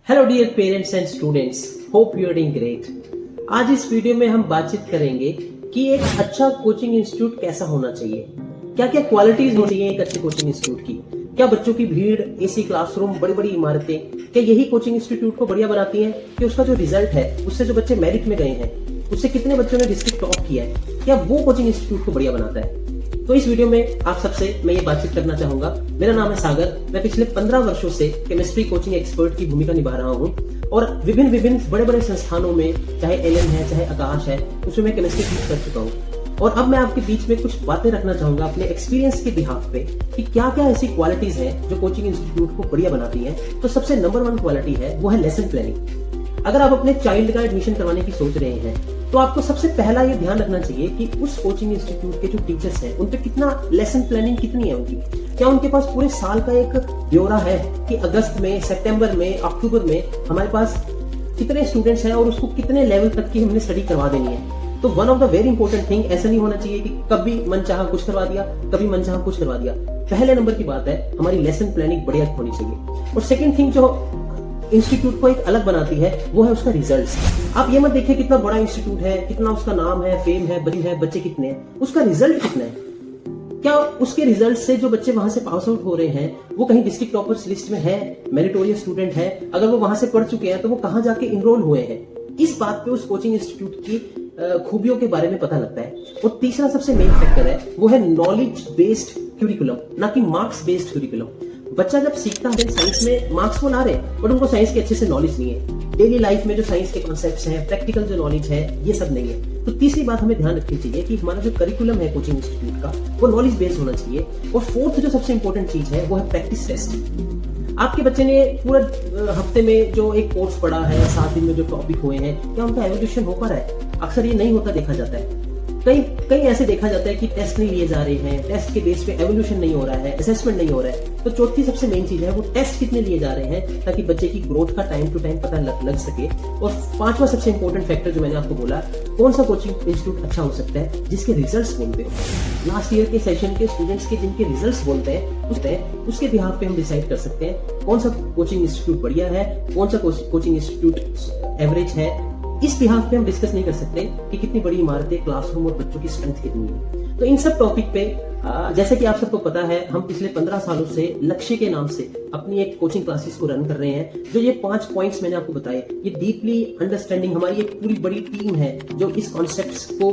Hello dear parents and students, hope you are doing great. आज इस video में हम बातचीत करेंगे कि एक अच्छा कोचिंग इंस्टीट्यूट कैसा होना चाहिए, क्या क्या क्वालिटीज होनी चाहिए एक अच्छे कोचिंग इंस्टीट्यूट की। क्या बच्चों की भीड़, एसी क्लासरूम, बड़ी बड़ी इमारतें, क्या यही कोचिंग इंस्टीट्यूट को बढ़िया बनाती हैं? कि उसका जो रिजल्ट है, उससे जो बच्चे मेरिट में गए हैं, उससे कितने बच्चों ने डिस्ट्रिक्ट टॉप किया है, क्या वो कोचिंग इंस्टीट्यूट को बढ़िया बनाता है? तो इस वीडियो में आप सबसे मैं ये बातचीत करना चाहूंगा। मेरा नाम है सागर। मैं पिछले 15 वर्षों से केमिस्ट्री कोचिंग एक्सपर्ट की भूमिका निभा रहा हूँ और विभिन्न बड़े बड़े संस्थानों में, चाहे एलएन है, चाहे आकाश है, उसमें मैं केमिस्ट्री टीच कर चुका हूँ। और अब मैं आपके बीच में कुछ बातें रखना चाहूंगा अपने एक्सपीरियंस के बिहाफ पे कि क्या क्या ऐसी क्वालिटीज हैं जो कोचिंग इंस्टीट्यूट को बढ़िया बनाती हैं। तो सबसे नंबर 1 क्वालिटी है, वो है लेसन प्लानिंग। अगर आप अपने चाइल्ड का एडमिशन करवाने की सोच रहे हैं तो आपको सबसे पहला ये ध्यान रखना चाहिए कि उस कोचिंग इंस्टीट्यूट के जो टीचर्स हैं उन पे कितना लेसन प्लानिंग कितनी है उनकी। क्या उनके पास पूरे साल का एक ब्यौरा है कि अगस्त में, सितंबर में, अक्टूबर में हमारे पास कितने स्टूडेंट्स हैं और उसको कितने लेवल तक की हमने स्टडी करवा देनी है। तो one of the very important thing, ऐसा नहीं होना चाहिए कि कभी मन चाहा कुछ करवा दिया, कभी मन चाहा कुछ करवा दिया। पहले नंबर की बात है, हमारी लेसन प्लानिंग बढ़िया होनी चाहिए। और सेकेंड थिंग जो इंस्टीट्यूट को एक अलग बनाती है वो है उसका रिजल्ट्स। आप ये मत देखिए कितना बड़ा इंस्टीट्यूट है, कितना उसका नाम है, फेम है, बच्चे कितने हैं, उसका रिजल्ट कितना है। क्या उसके रिजल्ट से जो बच्चे वहां से पास आउट हो रहे हैं वो कहीं डिस्ट्रिक्ट टॉपर्स लिस्ट में है, मेरिटोरियस स्टूडेंट है? अगर वो वहां से पढ़ चुके हैं तो वो कहाँ जाके इनरोल हुए हैं? इस बात पे उस कोचिंग इंस्टीट्यूट की खूबियों के बारे में पता लगता है। और तीसरा सबसे मेन फैक्टर है वो है नॉलेज बेस्ड क्यूरिकुलम, ना कि मार्क्स बेस्ड क्यूरिकुलम। बच्चा जब सीखता है साइंस में, मार्क्स को ला रहे हैं बट उनको साइंस की अच्छे से नॉलेज नहीं है। डेली लाइफ में जो साइंस के कॉन्सेप्ट्स हैं, प्रैक्टिकल जो नॉलेज है, ये सब नहीं है। तो तीसरी बात हमें ध्यान रखनी चाहिए कि हमारा जो करिकुलम है कोचिंग इंस्टीट्यूट का वो नॉलेज बेस्ड होना चाहिए। और फोर्थ जो सबसे इंपॉर्टेंट चीज है वो है प्रैक्टिस टेस्ट। आपके बच्चे ने पूरा हफ्ते में जो एक कोर्स पढ़ा है, 7 दिन में जो टॉपिक हुए हैं, क्या उनका एवोल्यूशन हो पा रहा है? अक्सर ये नहीं होता देखा जाता है। कहीं ऐसे देखा जाता है कि टेस्ट नहीं लिए जा रहे हैं, टेस्ट के बेस पे एवोल्यूशन नहीं हो रहा है, असेसमेंट नहीं हो रहा है। तो चौथी सबसे मेन चीज है वो टेस्ट कितने लिए जा रहे हैं, ताकि बच्चे की ग्रोथ का टाइम टू टाइम पता लग सके। और 5वां सबसे इंपॉर्टेंट फैक्टर जो मैंने आपको बोला, कौन सा कोचिंग इंस्टीट्यूट अच्छा हो सकता है जिसके रिजल्ट्स बोलते हो। लास्ट ईयर के सेशन के स्टूडेंट्स के जिनके रिजल्ट्स बोलते हैं उसके बिहाफ पे हम डिसाइड कर सकते हैं कौन सा कोचिंग इंस्टीट्यूट बढ़िया है, कौन सा कोचिंग इंस्टीट्यूट एवरेज है। इस बिहाफ पे हम डिस्कस नहीं कर सकते कि कितनी बड़ी इमारतें, क्लासरूम और बच्चों की स्ट्रेंथ कितनी है। तो इन सब टॉपिक पे जैसे कि आप सबको पता है, हम पिछले 15 सालों से लक्ष्य के नाम से अपनी एक कोचिंग क्लासेस को रन कर रहे हैं। जो ये 5 पॉइंट्स मैंने आपको बताए, ये डीपली अंडरस्टैंडिंग, हमारी एक पूरी बड़ी टीम है जो इस कॉन्सेप्ट्स को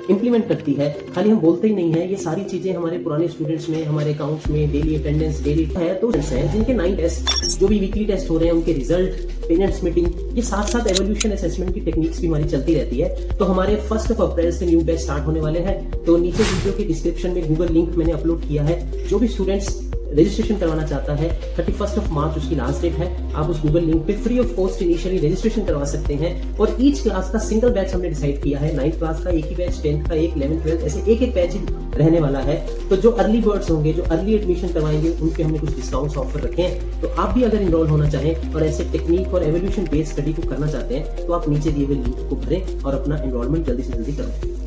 इम्प्लीमेंट करती है। खाली हम बोलते ही नहीं है, ये सारी चीजें हमारे पुराने स्टूडेंट्स में, हमारे अकाउंट्स में डेली अटेंडेंस, डेली है तो हैं जिनके 9 टेस्ट, जो भी वीकली टेस्ट हो रहे हैं, उनके रिजल्ट, पेरेंट्स मीटिंग, ये साथ एवोल्यूशन असेसमेंट की टेक्निक्स भी हमारी चलती रहती है। तो हमारे 1 अप्रैल से न्यू बैच स्टार्ट होने वाले हैं। तो नीचे वीडियो के डिस्क्रिप्शन में गूगल लिंक मैंने अपलोड किया है। जो भी स्टूडेंट्स रजिस्ट्रेशन करवाना चाहता है, 31 मार्च उसकी लास्ट डेट है। आप उस गूगल लिंक पे free of cost initially registration करवा सकते हैं। और ईच क्लास का सिंगल बैच हमने डिसाइड किया है। 9th क्लास का एक ही बैच, 10th का एक, 11th 12th ऐसे एक बैच ही रहने वाला है। तो जो अर्ली बर्ड्स होंगे, जो अर्ली एडमिशन करवाएंगे, उनके हमने कुछ डिस्काउंट्स ऑफर रखे हैं। तो आप भी अगर इनरोल होना चाहें और ऐसे टेक्निक और एवोल्यूशन बेस्ड स्टडी को करना चाहते हैं तो आप नीचे दिए हुए लिंक को भरें और अपना एनरोलमेंट जल्दी से जल्दी करें।